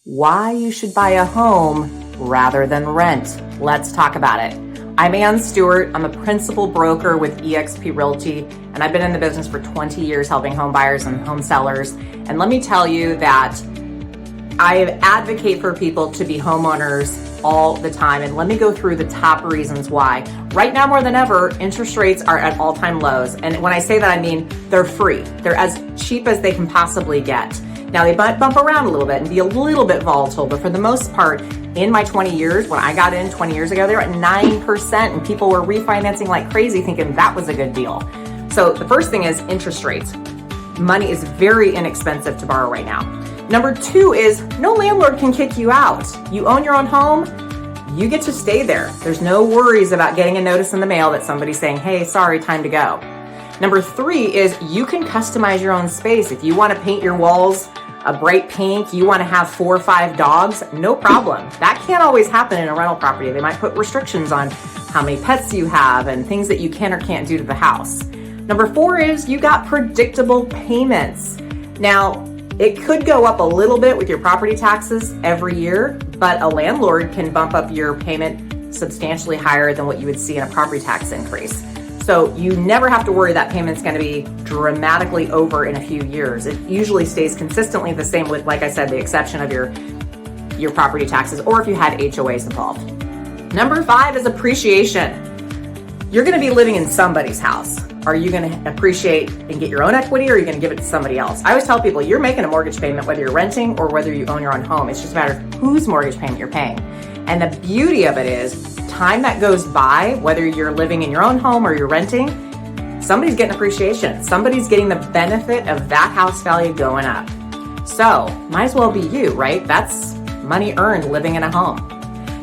why you should buy a home rather than rent. Let's talk about it. I'm Stewart. I'm a principal broker with eXp Realty, and I've been in the business for 20 years helping home buyers and home sellers. And let me tell you that I advocate for people to be homeowners all the time. And let me go through the top reasons why. Right now, more than ever, interest rates are at all-time lows. And when I say that, I mean they're free. They're as cheap as they can possibly get. Now, they might bump around a little bit and be a little bit volatile, but for the most part, in my 20 years, when I got in 20 years ago, they were at 9%, and people were refinancing like crazy thinking that was a good deal. So the first thing is interest rates. Money is very inexpensive to borrow right now. Number two is no landlord can kick you out. You own your own home, you get to stay there. There's no worries about getting a notice in the mail that somebody's saying, hey, sorry, time to go. Number three is you can customize your own space. If you want to paint your walls a bright pink, you want to have 4 or 5 dogs, no problem. That can't always happen in a rental property. They might put restrictions on how many pets you have and things that you can or can't do to the house. Number four is you got predictable payments. Now, it could go up a little bit with your property taxes every year, but a landlord can bump up your payment substantially higher than what you would see in a property tax increase. So you never have to worry that payment's going to be dramatically over in a few years. It usually stays consistently the same with, like I said, the exception of your property taxes or if you had HOAs involved. Number five is appreciation. You're going to be living in somebody's house. Are you going to appreciate and get your own equity, or are you going to give it to somebody else? I always tell people you're making a mortgage payment whether you're renting or whether you own your own home. It's just a matter of whose mortgage payment you're paying. And the beauty of it is time that goes by, whether you're living in your own home or you're renting, somebody's getting appreciation. Somebody's getting the benefit of that house value going up. So might as well be you, right? That's money earned living in a home.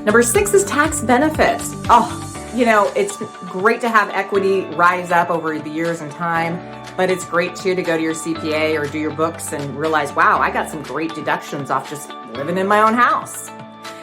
Number six is tax benefits. It's great to have equity rise up over the years and time, but it's great too to go to your CPA or do your books and realize, wow, I got some great deductions off just living in my own house.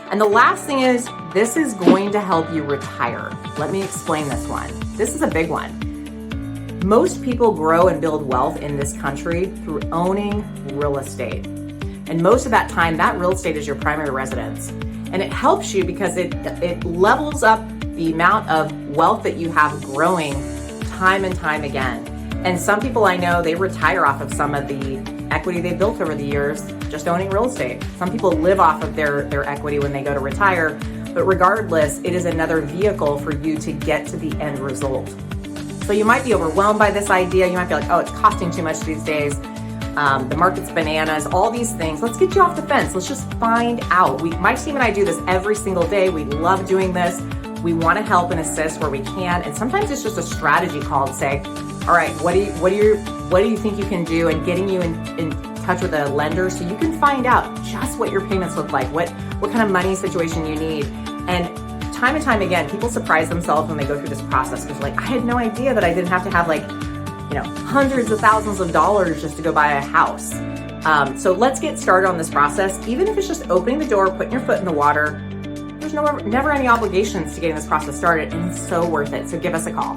And the last thing is, this is going to help you retire. Let me explain this one. This is a big one. Most people grow and build wealth in this country through owning real estate. And most of that time, that real estate is your primary residence. And it helps you because it levels up the amount of wealth that you have growing time and time again. And some people I know, they retire off of some of the equity they built over the years just owning real estate. Some people live off of their equity when they go to retire, but regardless, it is another vehicle for you to get to the end result. So you might be overwhelmed by this idea. You might be like, oh, it's costing too much these days. The market's bananas, all these things. Let's get you off the fence. Let's just find out. My team and I do this every single day. We love doing this. We want to help and assist where we can. And sometimes it's just a strategy call to say, all right, what do you think you can do, and getting you in touch with a lender so you can find out just what your payments look like, what kind of money situation you need. And time again, people surprise themselves when they go through this process because I had no idea that I didn't have to have hundreds of thousands of dollars just to go buy a house. So let's get started on this process. Even if it's just opening the door, putting your foot in the water, there's never any obligations to getting this process started, and it's so worth it. So give us a call.